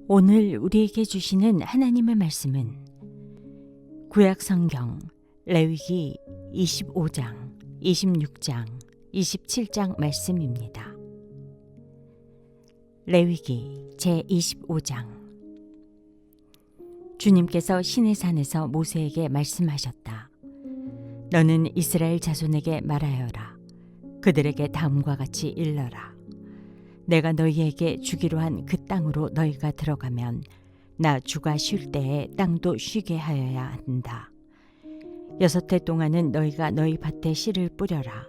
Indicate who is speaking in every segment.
Speaker 1: 오늘 우리에게 주시는 하나님의 말씀은 구약 성경 레위기 25장, 26장, 27장 말씀입니다. 레위기 제25장. 주님께서 시내산에서 모세에게 말씀하셨다. 너는 이스라엘 자손에게 말하여라. 그들에게 다음과 같이 일러라. 내가 너희에게 주기로 한 그 땅으로 너희가 들어가면 나 주가 쉴 때에 땅도 쉬게 하여야 한다. 6해 동안은 너희가 너희 밭에 씨를 뿌려라.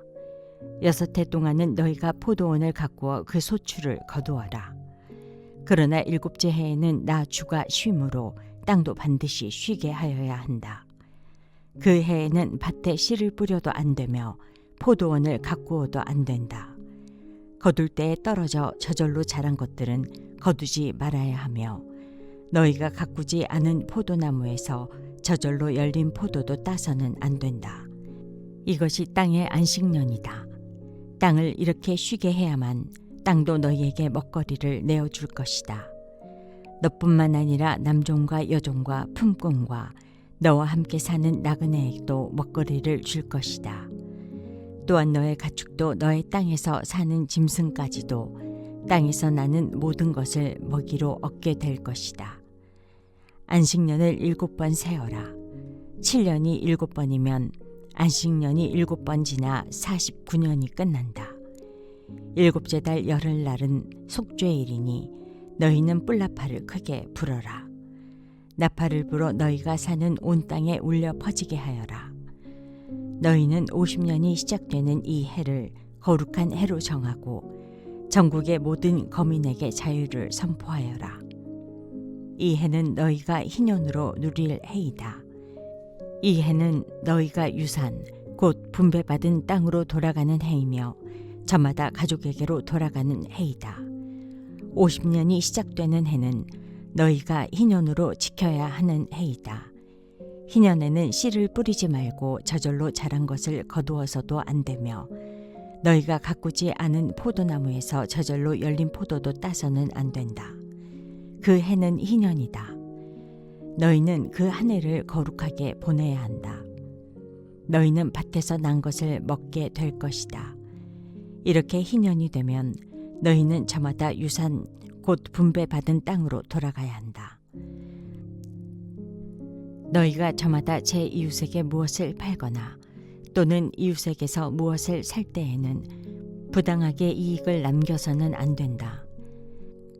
Speaker 1: 6해 동안은 너희가 포도원을 가꾸어 그 소출을 거두어라. 그러나 7째 해에는 나 주가 쉼으로 땅도 반드시 쉬게 하여야 한다. 그 해에는 밭에 씨를 뿌려도 안 되며 포도원을 가꾸어도 안 된다. 거둘 때에 떨어져 저절로 자란 것들은 거두지 말아야 하며 너희가 가꾸지 않은 포도나무에서 저절로 열린 포도도 따서는 안 된다. 이것이 땅의 안식년이다. 땅을 이렇게 쉬게 해야만 땅도 너희에게 먹거리를 내어줄 것이다. 너뿐만 아니라 남종과 여종과 품꾼과 너와 함께 사는 나그네에게도 먹거리를 줄 것이다. 또한 너의 가축도 너의 땅에서 사는 짐승까지도 땅에서 나는 모든 것을 먹이로 얻게 될 것이다. 안식년을 7번 세어라. 7년이 7번이면 안식년이 7번 지나 49년이 끝난다. 7째 달 열흘날은 속죄일이니 너희는 뿔나팔을 크게 불어라. 나팔을 불어 너희가 사는 온 땅에 울려 퍼지게 하여라. 너희는 50년이 시작되는 이 해를 거룩한 해로 정하고 전국의 모든 거민에게 자유를 선포하여라. 이 해는 너희가 희년으로 누릴 해이다. 이 해는 너희가 유산 곧 분배받은 땅으로 돌아가는 해이며 저마다 가족에게로 돌아가는 해이다. 50년이 시작되는 해는 너희가 희년으로 지켜야 하는 해이다. 희년에는 씨를 뿌리지 말고 저절로 자란 것을 거두어서도 안 되며 너희가 가꾸지 않은 포도나무에서 저절로 열린 포도도 따서는 안 된다. 그 해는 희년이다. 너희는 그 한 해를 거룩하게 보내야 한다. 너희는 밭에서 난 것을 먹게 될 것이다. 이렇게 희년이 되면 너희는 저마다 유산 곧 분배받은 땅으로 돌아가야 한다. 너희가 저마다 제 이웃에게 무엇을 팔거나 또는 이웃에게서 무엇을 살 때에는 부당하게 이익을 남겨서는 안 된다.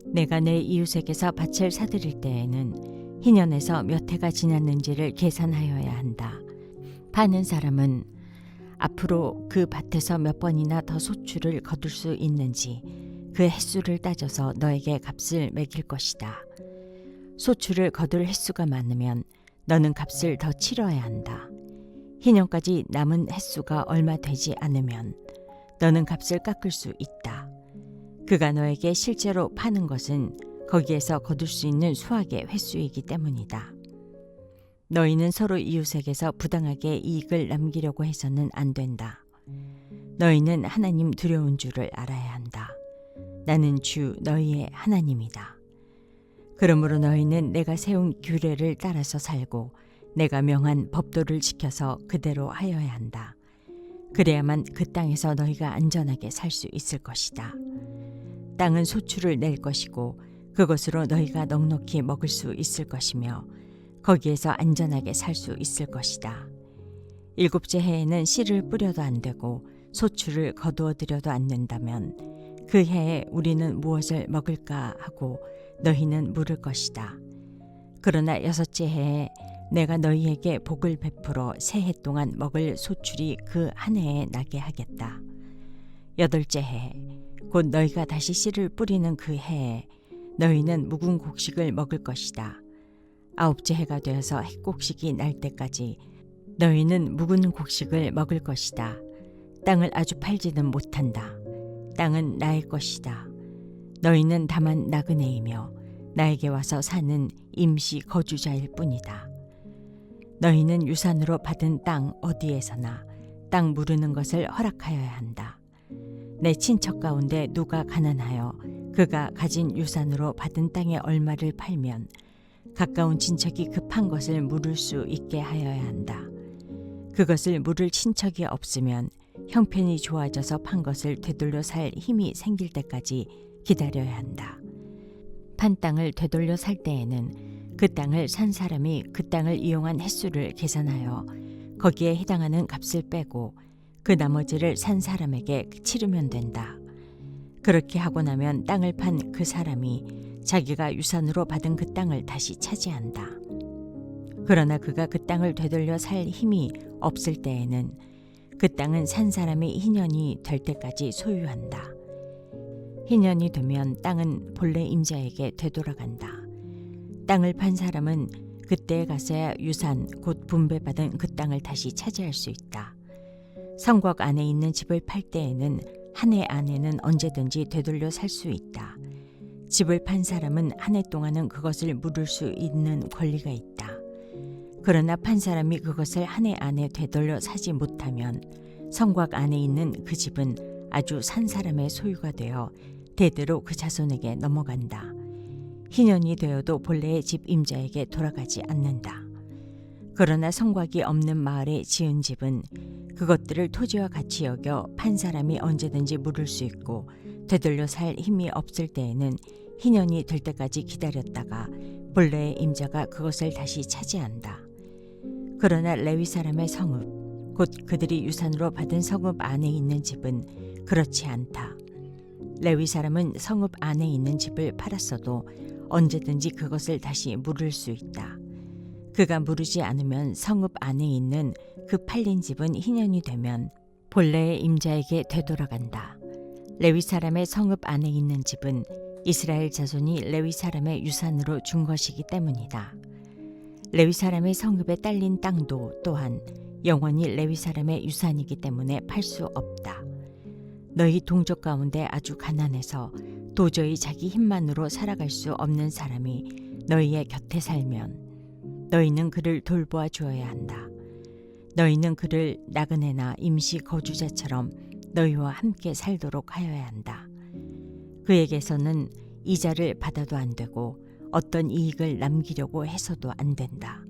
Speaker 1: 내가 내 이웃에게서 밭을 사들일 때에는 희년에서 몇 해가 지났는지를 계산하여야 한다. 파는 사람은 앞으로 그 밭에서 몇 번이나 더 소출을 거둘 수 있는지 그 횟수를 따져서 너에게 값을 매길 것이다. 소출을 거둘 횟수가 많으면 너는 값을 더 치러야 한다. 희년까지 남은 횟수가 얼마 되지 않으면 너는 값을 깎을 수 있다. 그가 너에게 실제로 파는 것은 거기에서 거둘 수 있는 수확의 횟수이기 때문이다. 너희는 서로 이웃에게서 부당하게 이익을 남기려고 해서는 안 된다. 너희는 하나님 두려운 줄을 알아야 한다. 나는 주 너희의 하나님이다. 그러므로 너희는 내가 세운 규례를 따라서 살고 내가 명한 법도를 지켜서 그대로 하여야 한다. 그래야만 그 땅에서 너희가 안전하게 살 수 있을 것이다. 땅은 소출을 낼 것이고 그것으로 너희가 넉넉히 먹을 수 있을 것이며 거기에서 안전하게 살 수 있을 것이다. 7째 해에는 씨를 뿌려도 안 되고 소출을 거두어들여도 않는다면 그 해에 우리는 무엇을 먹을까 하고 너희는 물을 것이다. 그러나 6째 해에 내가 너희에게 복을 베풀어 새 해 동안 먹을 소출이 그 한 해에 나게 하겠다. 8째 해, 곧 너희가 다시 씨를 뿌리는 그 해에 너희는 묵은 곡식을 먹을 것이다. 9째 해가 되어서 핵곡식이 날 때까지 너희는 묵은 곡식을 먹을 것이다. 땅을 아주 팔지는 못한다. 땅은 나의 것이다. 너희는 다만 나그네이며 나에게 와서 사는 임시 거주자일 뿐이다. 너희는 유산으로 받은 땅 어디에서나 땅 무르는 것을 허락하여야 한다. 내 친척 가운데 누가 가난하여 그 그가 가진 유산으로 받은 땅의 얼마를 팔면 가까운 친척이 급한 것을 물을 수 있게 하여야 한다. 그것을 물을 친척이 없으면 형편이 좋아져서 판 것을 되돌려 살 힘이 생길 때까지 기다려야 한다. 판 땅을 되돌려 살 때에는 그 땅을 산 사람이 그 땅을 이용한 횟수를 계산하여 거기에 해당하는 값을 빼고 그 나머지를 산 사람에게 치르면 된다. 그렇게 하고 나면 땅을 판 그 사람이 자기가 유산으로 받은 그 땅을 다시 차지한다. 그러나 그가 그 땅을 되돌려 살 힘이 없을 때에는 그 땅은 산 사람이 희년이 될 때까지 소유한다. 희년이 되면 땅은 본래 임자에게 되돌아간다. 땅을 판 사람은 그때에 가서야 유산 곧 분배받은 그 땅을 다시 차지할 수 있다. 성곽 안에 있는 집을 팔 때에는 한 해 안에는 언제든지 되돌려 살 수 있다. 집을 판 사람은 한 해 동안은 그것을 물을 수 있는 권리가 있다. 그러나 판 사람이 그것을 한 해 안에 되돌려 사지 못하면 성곽 안에 있는 그 집은 아주 산 사람의 소유가 되어 대대로 그 자손에게 넘어간다. 희년이 되어도 본래의 집 임자에게 돌아가지 않는다. 그러나 성곽이 없는 마을에 지은 집은 그것들을 토지와 같이 여겨 판 사람이 언제든지 물을 수 있고 되돌려 살 힘이 없을 때에는 희년이 될 때까지 기다렸다가 본래의 임자가 그것을 다시 차지한다. 그러나 레위 사람의 성읍, 곧 그들이 유산으로 받은 성읍 안에 있는 집은 그렇지 않다. 레위 사람은 성읍 안에 있는 집을 팔았어도 언제든지 그것을 다시 물을 수 있다. 그가 물으지 않으면 성읍 안에 있는 그 팔린 집은 희년이 되면 본래의 임자에게 되돌아간다. 레위 사람의 성읍 안에 있는 집은 이스라엘 자손이 레위 사람의 유산으로 준 것이기 때문이다. 레위 사람의 성읍에 딸린 땅도 또한 영원히 레위 사람의 유산이기 때문에 팔 수 없다. 너희 동족 가운데 아주 가난해서 도저히 자기 힘만으로 살아갈 수 없는 사람이 너희의 곁에 살면 너희는 그를 돌보아 주어야 한다. 너희는 그를 나그네나 임시 거주자처럼 너희와 함께 살도록 하여야 한다. 그에게서는 이자를 받아도 안 되고 어떤 이익을 남기려고 해서도 안 된다.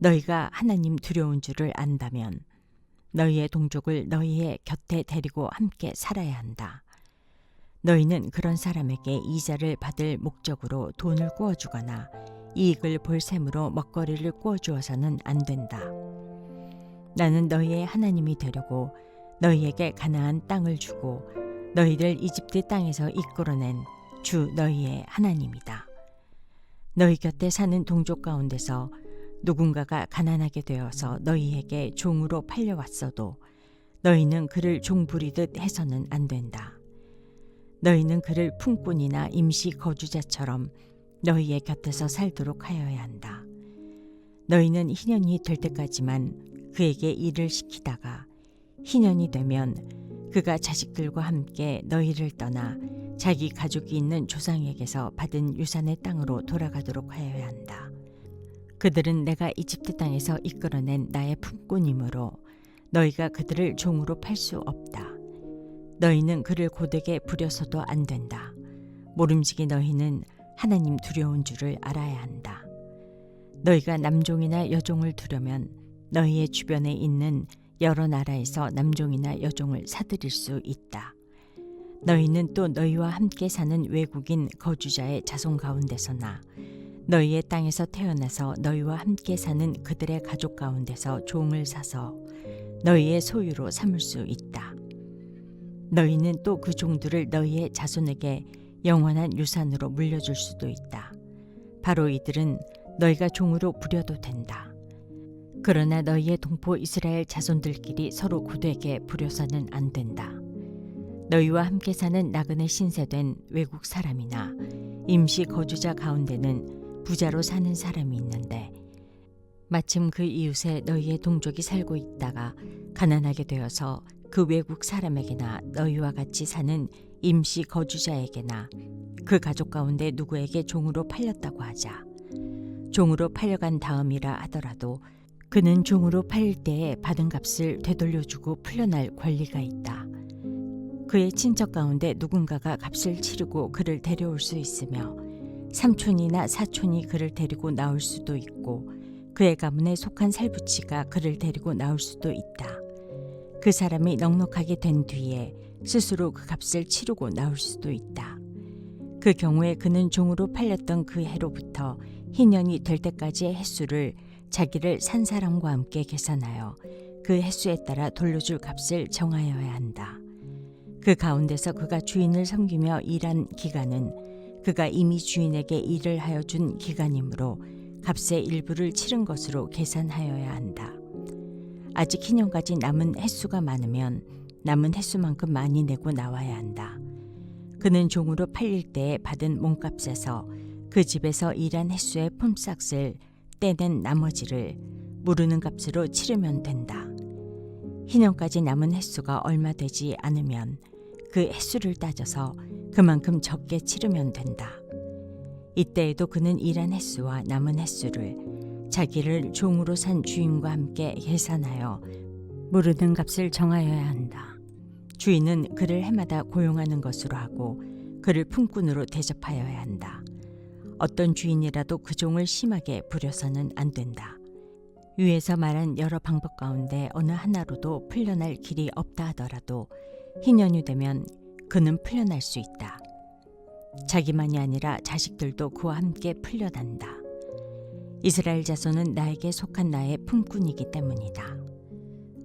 Speaker 1: 너희가 하나님 두려운 줄을 안다면 너희의 동족을 너희의 곁에 데리고 함께 살아야 한다. 너희는 그런 사람에게 이자를 받을 목적으로 돈을 꾸어주거나 이익을 볼 셈으로 먹거리를 꾸어주어서는 안 된다. 나는 너희의 하나님이 되려고 너희에게 가나안 땅을 주고 너희를 이집트 땅에서 이끌어낸 주 너희의 하나님이다. 너희 곁에 사는 동족 가운데서 누군가가 가난하게 되어서 너희에게 종으로 팔려왔어도 너희는 그를 종 부리듯 해서는 안 된다. 너희는 그를 품꾼이나 임시 거주자처럼 너희의 곁에서 살도록 하여야 한다. 너희는 희년이 될 때까지만 그에게 일을 시키다가 희년이 되면 그가 자식들과 함께 너희를 떠나 자기 가족이 있는 조상에게서 받은 유산의 땅으로 돌아가도록 하여야 한다. 그들은 내가 이집트 땅에서 이끌어낸 나의 품꾼이므로 너희가 그들을 종으로 팔 수 없다. 너희는 그를 고되게 부려서도 안 된다. 모름지기 너희는 하나님 두려운 줄을 알아야 한다. 너희가 남종이나 여종을 두려면 너희의 주변에 있는 여러 나라에서 남종이나 여종을 사들일 수 있다. 너희는 또 너희와 함께 사는 외국인 거주자의 자손 가운데서나 너희의 땅에서 태어나서 너희와 함께 사는 그들의 가족 가운데서 종을 사서 너희의 소유로 삼을 수 있다. 너희는 또 그 종들을 너희의 자손에게 영원한 유산으로 물려줄 수도 있다. 바로 이들은 너희가 종으로 부려도 된다. 그러나 너희의 동포 이스라엘 자손들끼리 서로 고되게 부려서는 안 된다. 너희와 함께 사는 나그네 신세된 외국 사람이나 임시 거주자 가운데는 부자로 사는 사람이 있는데 마침 그 이웃에 너희의 동족이 살고 있다가 가난하게 되어서 그 외국 사람에게나 너희와 같이 사는 임시 거주자에게나 그 가족 가운데 누구에게 종으로 팔렸다고 하자. 종으로 팔려간 다음이라 하더라도 그는 종으로 팔릴 때에 받은 값을 되돌려주고 풀려날 권리가 있다. 그의 친척 가운데 누군가가 값을 치르고 그를 데려올 수 있으며 삼촌이나 사촌이 그를 데리고 나올 수도 있고 그의 가문에 속한 살부치가 그를 데리고 나올 수도 있다. 그 사람이 넉넉하게 된 뒤에 스스로 그 값을 치르고 나올 수도 있다. 그 경우에 그는 종으로 팔렸던 그 해로부터 희년이 될 때까지의 횟수를 자기를 산 사람과 함께 계산하여 그 횟수에 따라 돌려줄 값을 정하여야 한다. 그 가운데서 그가 주인을 섬기며 일한 기간은 그가 이미 주인에게 일을 하여 준 기간이므로 값의 일부를 치른 것으로 계산하여야 한다. 아직 희년까지 남은 횟수가 많으면 남은 횟수만큼 많이 내고 나와야 한다. 그는 종으로 팔릴 때에 받은 몸값에서 그 집에서 일한 횟수의 품삯을 떼낸 나머지를 무르는 값으로 치르면 된다. 희년까지 남은 횟수가 얼마 되지 않으면 그 횟수를 따져서 그만큼 적게 치르면 된다. 이때에도 그는 일한 횟수와 남은 횟수를 자기를 종으로 산 주인과 함께 계산하여 무르는 값을 정하여야 한다. 주인은 그를 해마다 고용하는 것으로 하고 그를 품꾼으로 대접하여야 한다. 어떤 주인이라도 그 종을 심하게 부려서는 안 된다. 위에서 말한 여러 방법 가운데 어느 하나로도 풀려날 길이 없다 하더라도 희년이 되면 그는 풀려날 수 있다. 자기만이 아니라 자식들도 그와 함께 풀려난다. 이스라엘 자손은 나에게 속한 나의 품꾼이기 때문이다.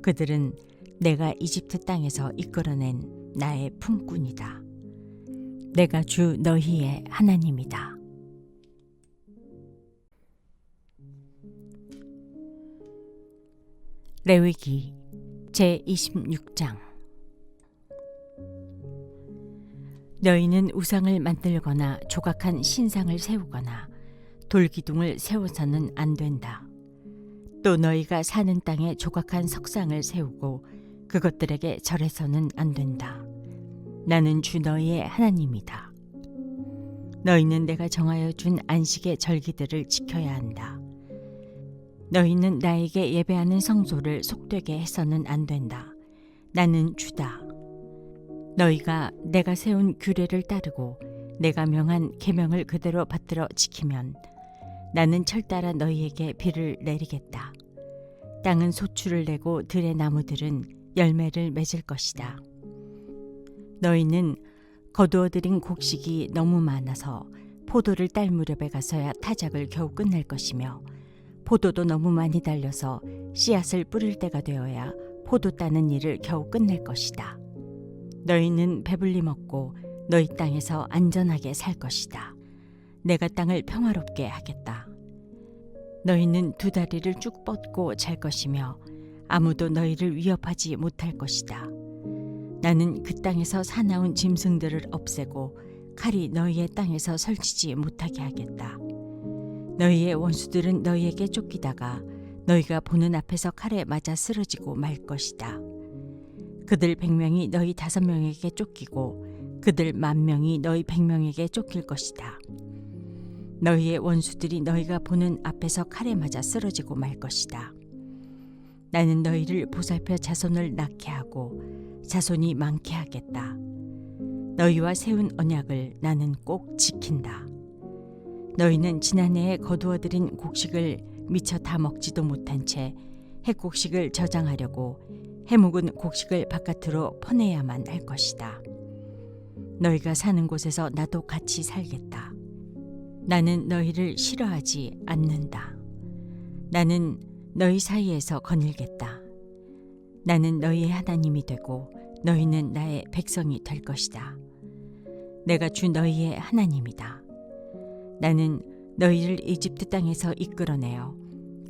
Speaker 1: 그들은 내가 이집트 땅에서 이끌어낸 나의 품꾼이다. 내가 주 너희의 하나님이다. 레위기 제26장. 너희는 우상을 만들거나 조각한 신상을 세우거나 돌기둥을 세워서는 안 된다. 또 너희가 사는 땅에 조각한 석상을 세우고 그것들에게 절해서는 안 된다. 나는 주 너희의 하나님이다. 너희는 내가 정하여 준 안식의 절기들을 지켜야 한다. 너희는 나에게 예배하는 성소를 속되게 해서는 안 된다. 나는 주다. 너희가 내가 세운 규례를 따르고 내가 명한 계명을 그대로 받들어 지키면 나는 철따라 너희에게 비를 내리겠다. 땅은 소출을 내고 들의 나무들은 열매를 맺을 것이다. 너희는 거두어들인 곡식이 너무 많아서 포도를 딸 무렵에 가서야 타작을 겨우 끝낼 것이며 포도도 너무 많이 달려서 씨앗을 뿌릴 때가 되어야 포도 따는 일을 겨우 끝낼 것이다. 너희는 배불리 먹고 너희 땅에서 안전하게 살 것이다. 내가 땅을 평화롭게 하겠다. 너희는 두 다리를 쭉 뻗고 잘 것이며 아무도 너희를 위협하지 못할 것이다. 나는 그 땅에서 사나운 짐승들을 없애고 칼이 너희의 땅에서 설치지 못하게 하겠다. 너희의 원수들은 너희에게 쫓기다가 너희가 보는 앞에서 칼에 맞아 쓰러지고 말 것이다. 그들 100명이 너희 5명에게 쫓기고 그들 10,000명이 너희 100명에게 쫓길 것이다. 너희의 원수들이 너희가 보는 앞에서 칼에 맞아 쓰러지고 말 것이다. 나는 너희를 보살펴 자손을 낳게 하고 자손이 많게 하겠다. 너희와 세운 언약을 나는 꼭 지킨다. 너희는 지난해에 거두어들인 곡식을 미처 다 먹지도 못한 채 핵곡식을 저장하려고 해묵은 곡식을 바깥으로 퍼내야만 할 것이다. 너희가 사는 곳에서 나도 같이 살겠다. 나는 너희를 싫어하지 않는다. 나는 너희 사이에서 거닐겠다. 나는 너희의 하나님이 되고 너희는 나의 백성이 될 것이다. 내가 주 너희의 하나님이다. 나는 너희를 이집트 땅에서 이끌어내어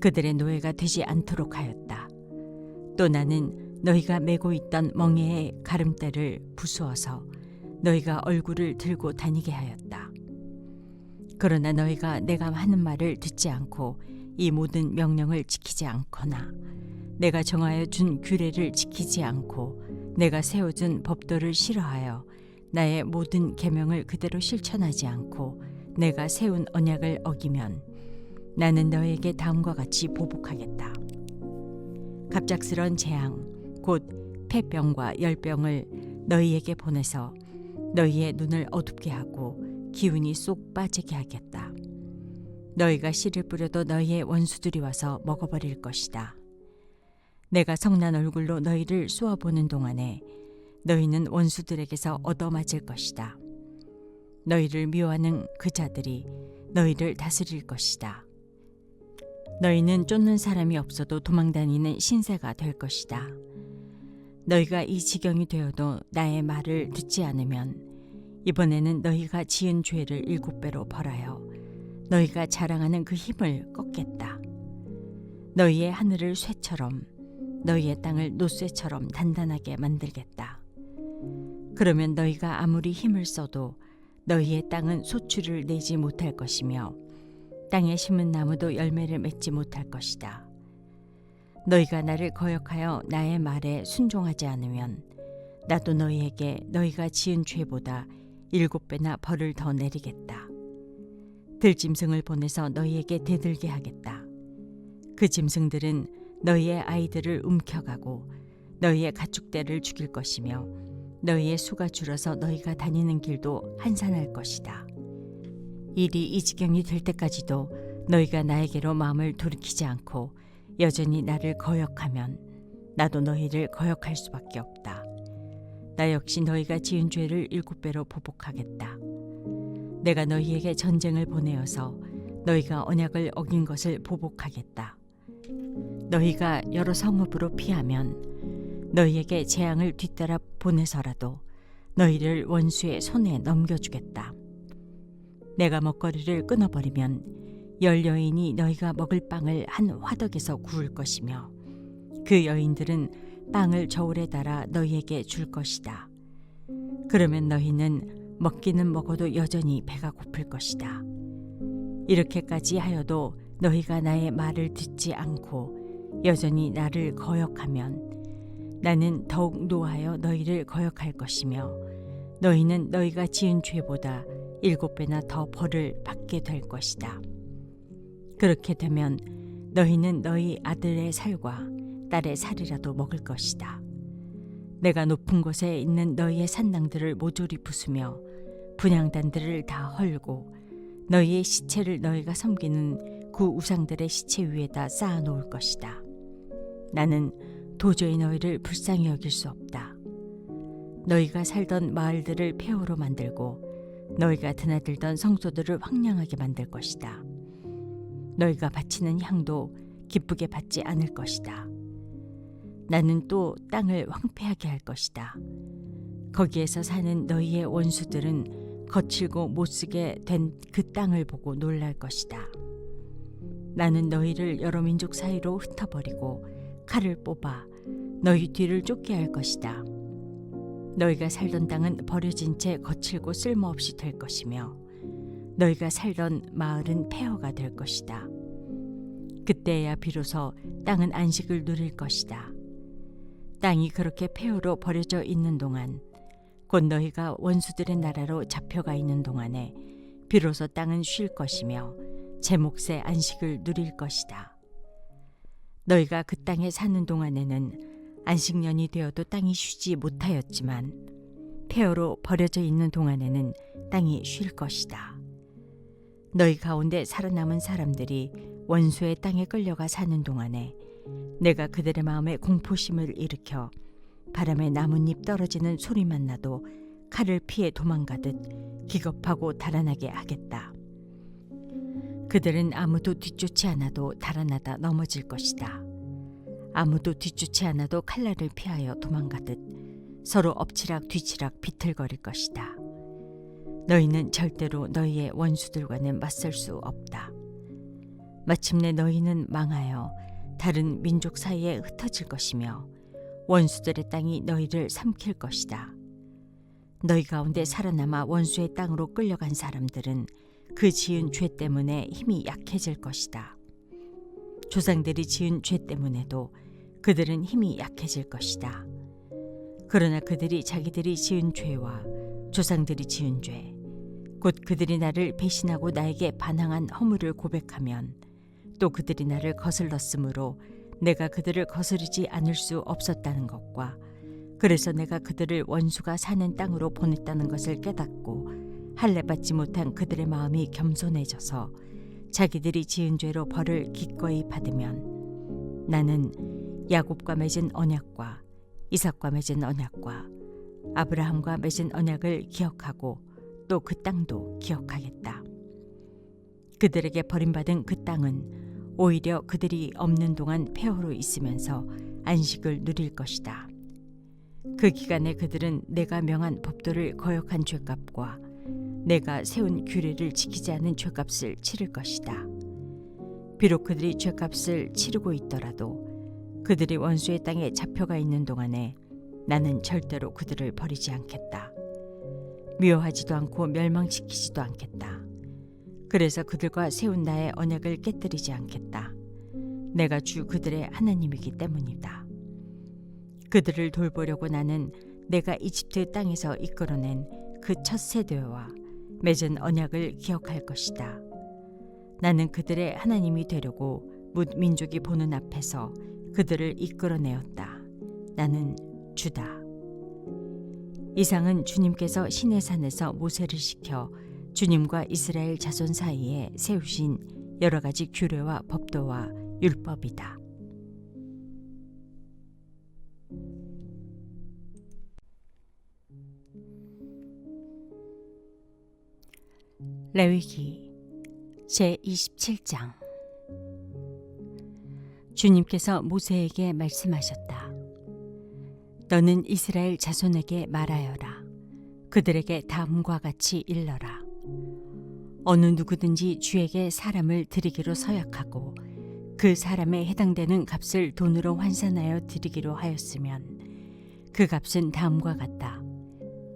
Speaker 1: 그들의 노예가 되지 않도록 하였다. 또 나는 너희가 메고 있던 멍에의 가름대를 부수어서 너희가 얼굴을 들고 다니게 하였다. 그러나 너희가 내가 하는 말을 듣지 않고 이 모든 명령을 지키지 않거나 내가 정하여 준 규례를 지키지 않고 내가 세워준 법도를 싫어하여 나의 모든 계명을 그대로 실천하지 않고 내가 세운 언약을 어기면 나는 너에게 다음과 같이 보복하겠다. 갑작스런 재앙 곧 폐병과 열병을 너희에게 보내서 너희의 눈을 어둡게 하고 기운이 쏙 빠지게 하겠다. 너희가 씨를 뿌려도 너희의 원수들이 와서 먹어버릴 것이다. 내가 성난 얼굴로 너희를 쏘아보는 동안에 너희는 원수들에게서 얻어맞을 것이다. 너희를 미워하는 그 자들이 너희를 다스릴 것이다. 너희는 쫓는 사람이 없어도 도망다니는 신세가 될 것이다. 너희가 이 지경이 되어도 나의 말을 듣지 않으면 이번에는 너희가 지은 죄를 7배로 벌하여 너희가 자랑하는 그 힘을 꺾겠다. 너희의 하늘을 쇠처럼 너희의 땅을 노쇠처럼 단단하게 만들겠다. 그러면 너희가 아무리 힘을 써도 너희의 땅은 소출을 내지 못할 것이며 땅에 심은 나무도 열매를 맺지 못할 것이다. 너희가 나를 거역하여 나의 말에 순종하지 않으면 나도 너희에게 너희가 지은 죄보다 7배나 벌을 더 내리겠다. 들짐승을 보내서 너희에게 대들게 하겠다. 그 짐승들은 너희의 아이들을 움켜가고 너희의 가축대를 죽일 것이며 너희의 수가 줄어서 너희가 다니는 길도 한산할 것이다. 일이 이 지경이 될 때까지도 너희가 나에게로 마음을 돌이키지 않고 여전히 나를 거역하면 나도 너희를 거역할 수밖에 없다. 나 역시 너희가 지은 죄를 7배로 보복하겠다. 내가 너희에게 전쟁을 보내어서 너희가 언약을 어긴 것을 보복하겠다. 너희가 여러 성읍으로 피하면 너희에게 재앙을 뒤따라 보내서라도 너희를 원수의 손에 넘겨주겠다. 내가 먹거리를 끊어버리면 10여인이 너희가 먹을 빵을 한 화덕에서 구울 것이며 그 여인들은 빵을 저울에 달아 너희에게 줄 것이다. 그러면 너희는 먹기는 먹어도 여전히 배가 고플 것이다. 이렇게까지 하여도 너희가 나의 말을 듣지 않고 여전히 나를 거역하면 나는 더욱 노하여 너희를 거역할 것이며 너희는 너희가 지은 죄보다 7배나 더 벌을 받게 될 것이다. 그렇게 되면 너희는 너희 아들의 살과 딸의 살이라도 먹을 것이다. 내가 높은 곳에 있는 너희의 산당들을 모조리 부수며 분향단들을 다 헐고 너희의 시체를 너희가 섬기는 그 우상들의 시체 위에다 쌓아 놓을 것이다. 나는 도저히 너희를 불쌍히 여길 수 없다. 너희가 살던 마을들을 폐허로 만들고 너희가 드나들던 성소들을 황량하게 만들 것이다. 너희가 바치는 향도 기쁘게 받지 않을 것이다. 나는 또 땅을 황폐하게 할 것이다. 거기에서 사는 너희의 원수들은 거칠고 못쓰게 된 그 땅을 보고 놀랄 것이다. 나는 너희를 여러 민족 사이로 흩어버리고 칼을 뽑아 너희 뒤를 쫓게 할 것이다. 너희가 살던 땅은 버려진 채 거칠고 쓸모없이 될 것이며 너희가 살던 마을은 폐허가 될 것이다. 그때야 비로소 땅은 안식을 누릴 것이다. 땅이 그렇게 폐허로 버려져 있는 동안 곧 너희가 원수들의 나라로 잡혀가 있는 동안에 비로소 땅은 쉴 것이며 제 몫의 안식을 누릴 것이다. 너희가 그 땅에 사는 동안에는 안식년이 되어도 땅이 쉬지 못하였지만 폐허로 버려져 있는 동안에는 땅이 쉴 것이다. 너희 가운데 살아남은 사람들이 원수의 땅에 끌려가 사는 동안에 내가 그들의 마음에 공포심을 일으켜 바람에 나뭇잎 떨어지는 소리만 나도 칼을 피해 도망가듯 기겁하고 달아나게 하겠다. 그들은 아무도 뒤쫓지 않아도 달아나다 넘어질 것이다. 아무도 뒤쫓지 않아도 칼날을 피하여 도망가듯 서로 엎치락 뒤치락 비틀거릴 것이다. 너희는 절대로 너희의 원수들과는 맞설 수 없다. 마침내 너희는 망하여 다른 민족 사이에 흩어질 것이며 원수들의 땅이 너희를 삼킬 것이다. 너희 가운데 살아남아 원수의 땅으로 끌려간 사람들은 그 지은 죄 때문에 힘이 약해질 것이다. 조상들이 지은 죄 때문에도 그들은 힘이 약해질 것이다. 그러나 그들이 자기들이 지은 죄와 조상들이 지은 죄, 곧 그들이 나를 배신하고 나에게 반항한 허물을 고백하면 또 그들이 나를 거슬렀으므로 내가 그들을 거스르지 않을 수 없었다는 것과 그래서 내가 그들을 원수가 사는 땅으로 보냈다는 것을 깨닫고 할례받지 못한 그들의 마음이 겸손해져서 자기들이 지은 죄로 벌을 기꺼이 받으면 나는 야곱과 맺은 언약과 이삭과 맺은 언약과 아브라함과 맺은 언약을 기억하고 또 그 땅도 기억하겠다. 그들에게 버림받은 그 땅은 오히려 그들이 없는 동안 폐허로 있으면서 안식을 누릴 것이다. 그 기간에 그들은 내가 명한 법도를 거역한 죄값과 내가 세운 규례를 지키지 않은 죄값을 치를 것이다. 비록 그들이 죄값을 치르고 있더라도 그들이 원수의 땅에 잡혀가 있는 동안에 나는 절대로 그들을 버리지 않겠다. 미워하지도 않고 멸망시키지도 않겠다. 그래서 그들과 세운 나의 언약을 깨뜨리지 않겠다. 내가 주 그들의 하나님이기 때문이다. 그들을 돌보려고 나는 내가 이집트 땅에서 이끌어낸 그 첫 세대와 맺은 언약을 기억할 것이다. 나는 그들의 하나님이 되려고 뭇 민족이 보는 앞에서 그들을 이끌어내었다. 나는 주다. 이상은 주님께서 시내산에서 모세를 시켜 주님과 이스라엘 자손 사이에 세우신 여러 가지 규례와 법도와 율법이다. 레위기 제27장. 주님께서 모세에게 말씀하셨다. 너는 이스라엘 자손에게 말하여라. 그들에게 다음과 같이 일러라. 어느 누구든지 주에게 사람을 드리기로 서약하고 그 사람에 해당되는 값을 돈으로 환산하여 드리기로 하였으면 그 값은 다음과 같다.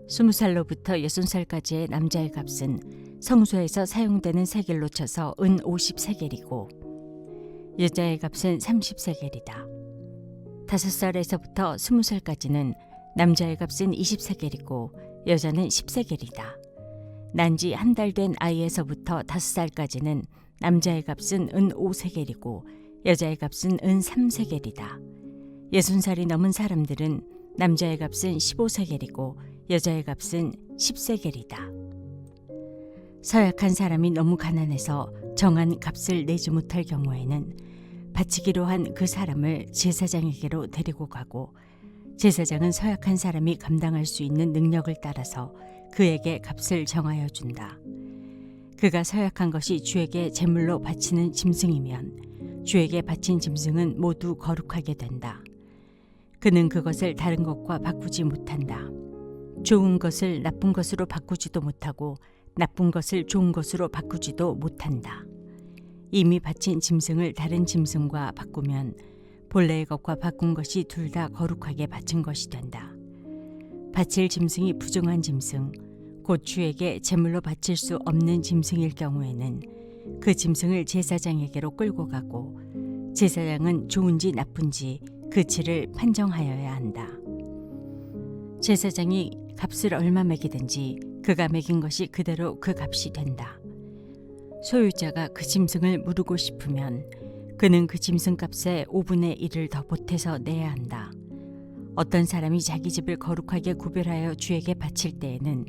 Speaker 1: 20살로부터 60살까지의 남자의 값은 성소에서 사용되는 세겔로 쳐서 은 50세겔이고 여자의 값은 30세겔이다. 5살에서부터 20살까지는 남자의 값은 20세겔이고 여자는 10세겔이다. 난지 한 달 된 아이에서부터 5살까지는 남자의 값은 은 5세겔이고 여자의 값은 은 3세겔이다. 60살이 넘은 사람들은 남자의 값은 15세겔이고 여자의 값은 10세겔이다. 서약한 사람이 너무 가난해서 정한 값을 내지 못할 경우에는 바치기로 한 그 사람을 제사장에게로 데리고 가고 제사장은 서약한 사람이 감당할 수 있는 능력을 따라서 그에게 값을 정하여 준다. 그가 서약한 것이 주에게 제물로 바치는 짐승이면 주에게 바친 짐승은 모두 거룩하게 된다. 그는 그것을 다른 것과 바꾸지 못한다. 좋은 것을 나쁜 것으로 바꾸지도 못하고 나쁜 것을 좋은 것으로 바꾸지도 못한다. 이미 바친 짐승을 다른 짐승과 바꾸면 본래의 것과 바꾼 것이 둘 다 거룩하게 바친 것이 된다. 바칠 짐승이 부정한 짐승, 곧 주에게 제물로 바칠 수 없는 짐승일 경우에는 그 짐승을 제사장에게로 끌고 가고 제사장은 좋은지 나쁜지 그 질을 판정하여야 한다. 제사장이 값을 얼마 매기든지 그가 매긴 것이 그대로 그 값이 된다. 소유자가 그 짐승을 무르고 싶으면 그는 그 짐승 값의 5분의 1을 더 보태서 내야 한다. 어떤 사람이 자기 집을 거룩하게 구별하여 주에게 바칠 때에는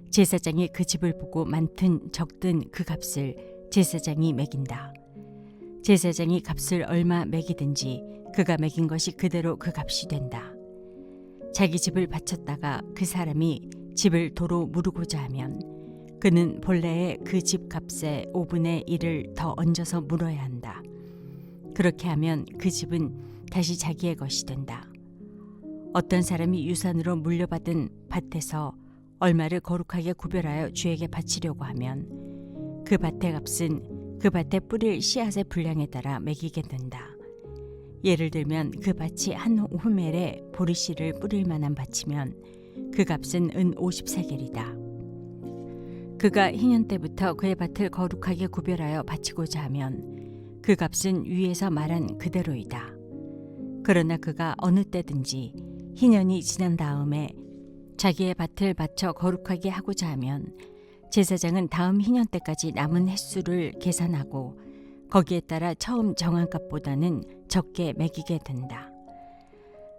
Speaker 1: 제사장이 그 집을 보고 많든 적든 그 값을 제사장이 매긴다. 제사장이 값을 얼마 매기든지 그가 매긴 것이 그대로 그 값이 된다. 자기 집을 바쳤다가 그 사람이 집을 도로 무르고자 하면 그는 본래의 그 집 값의 5분의 1을 더 얹어서 물어야 한다. 그렇게 하면 그 집은 다시 자기의 것이 된다. 어떤 사람이 유산으로 물려받은 밭에서 얼마를 거룩하게 구별하여 주에게 바치려고 하면 그 밭의 값은 그 밭에 뿌릴 씨앗의 분량에 따라 매기게 된다. 예를 들면 그 밭이 한 호멜에 보리씨를 뿌릴 만한 밭이면 그 값은 은 50세겔이다. 그가 희년 때부터 그의 밭을 거룩하게 구별하여 바치고자 하면 그 값은 위에서 말한 그대로이다. 그러나 그가 어느 때든지 희년이 지난 다음에 자기의 밭을 바쳐 거룩하게 하고자 하면 제사장은 다음 희년 때까지 남은 횟수를 계산하고 거기에 따라 처음 정한 값보다는 적게 매기게 된다.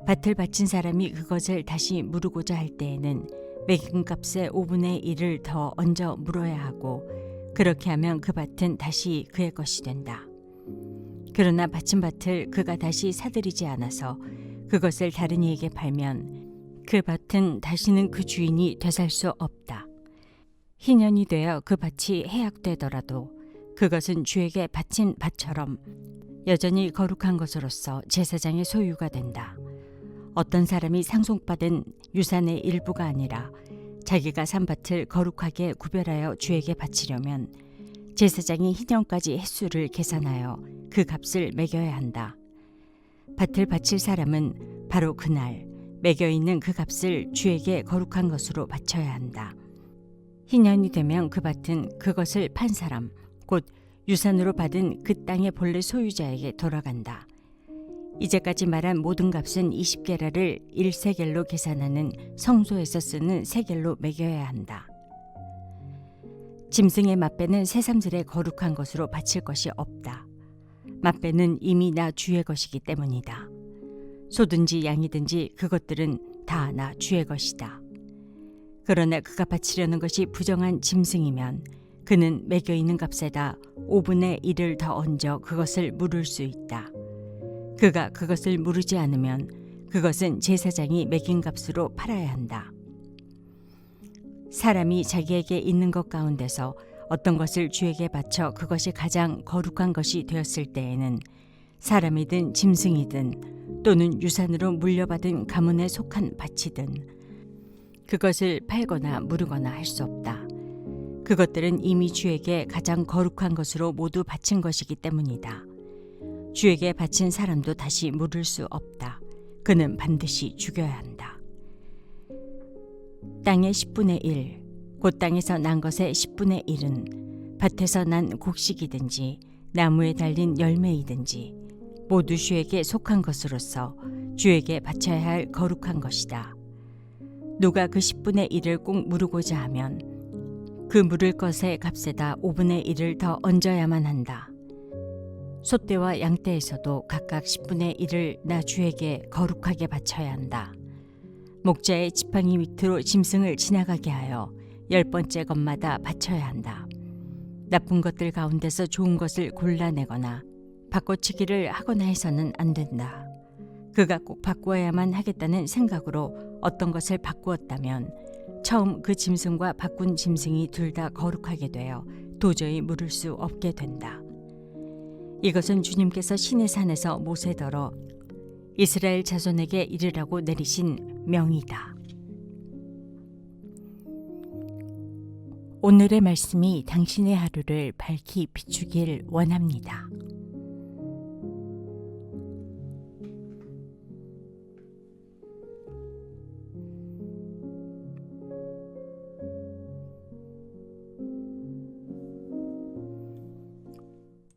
Speaker 1: 밭을 바친 사람이 그것을 다시 무르고자 할 때에는 매긴 값의 5분의 1을 더 얹어 물어야 하고, 그렇게 하면 그 밭은 다시 그의 것이 된다. 그러나 바친 밭을 그가 다시 사들이지 않아서 그것을 다른 이에게 팔면 그 밭은 다시는 그 주인이 되살 수 없다. 희년이 되어 그 밭이 해약되더라도 그것은 주에게 바친 밭처럼 여전히 거룩한 것으로서 제사장의 소유가 된다. 어떤 사람이 상속받은 유산의 일부가 아니라 자기가 산 밭을 거룩하게 구별하여 주에게 바치려면 제사장이 희년까지 횟수를 계산하여 그 값을 매겨야 한다. 밭을 바칠 사람은 바로 그날 매겨 있는 그 값을 주에게 거룩한 것으로 바쳐야 한다. 희년이 되면 그 밭은 그것을 판 사람, 곧 유산으로 받은 그 땅의 본래 소유자에게 돌아간다. 이제까지 말한 모든 값은 20게라를 1세겔로 계산하는 성소에서 쓰는 세겔로 매겨야 한다. 짐승의 맛배는 새삼스레 거룩한 것으로 바칠 것이 없다. 맛배는 이미 나 주의 것이기 때문이다. 소든지 양이든지 그것들은 다 나 주의 것이다. 그러나 그가 바치려는 것이 부정한 짐승이면 그는 매겨 있는 값에다 5분의 1을 더 얹어 그것을 물을 수 있다. 그가 그것을 물으지 않으면 그것은 제사장이 매긴 값으로 팔아야 한다. 사람이 자기에게 있는 것 가운데서 어떤 것을 주에게 바쳐 그것이 가장 거룩한 것이 되었을 때에는 사람이든 짐승이든 또는 유산으로 물려받은 가문에 속한 밭이든 그것을 팔거나 무르거나 할 수 없다. 그것들은 이미 주에게 가장 거룩한 것으로 모두 바친 것이기 때문이다. 주에게 바친 사람도 다시 물을 수 없다. 그는 반드시 죽여야 한다. 땅의 10분의 1, 곧 땅에서 난 것의 10분의 1은 밭에서 난 곡식이든지 나무에 달린 열매이든지 모두 주에게 속한 것으로서 주에게 바쳐야 할 거룩한 것이다. 누가 그 10분의 1을 꼭 무르고자 하면 그 물을 것의 값에다 5분의 1을 더 얹어야만 한다. 소떼와 양떼에서도 각각 10분의 1을 나 주에게 거룩하게 바쳐야 한다. 목자의 지팡이 밑으로 짐승을 지나가게 하여 10번째 것마다 바쳐야 한다. 나쁜 것들 가운데서 좋은 것을 골라내거나 바꿔치기를 하거나 해서는 안 된다. 그가 꼭 바꾸어야만 하겠다는 생각으로 어떤 것을 바꾸었다면 처음 그 짐승과 바꾼 짐승이 둘 다 거룩하게 되어 도저히 물을 수 없게 된다. 이것은 주님께서 시내 산에서 모세더러 이스라엘 자손에게 이르라고 내리신 명이다. 오늘의 말씀이 당신의 하루를 밝히 비추길 원합니다.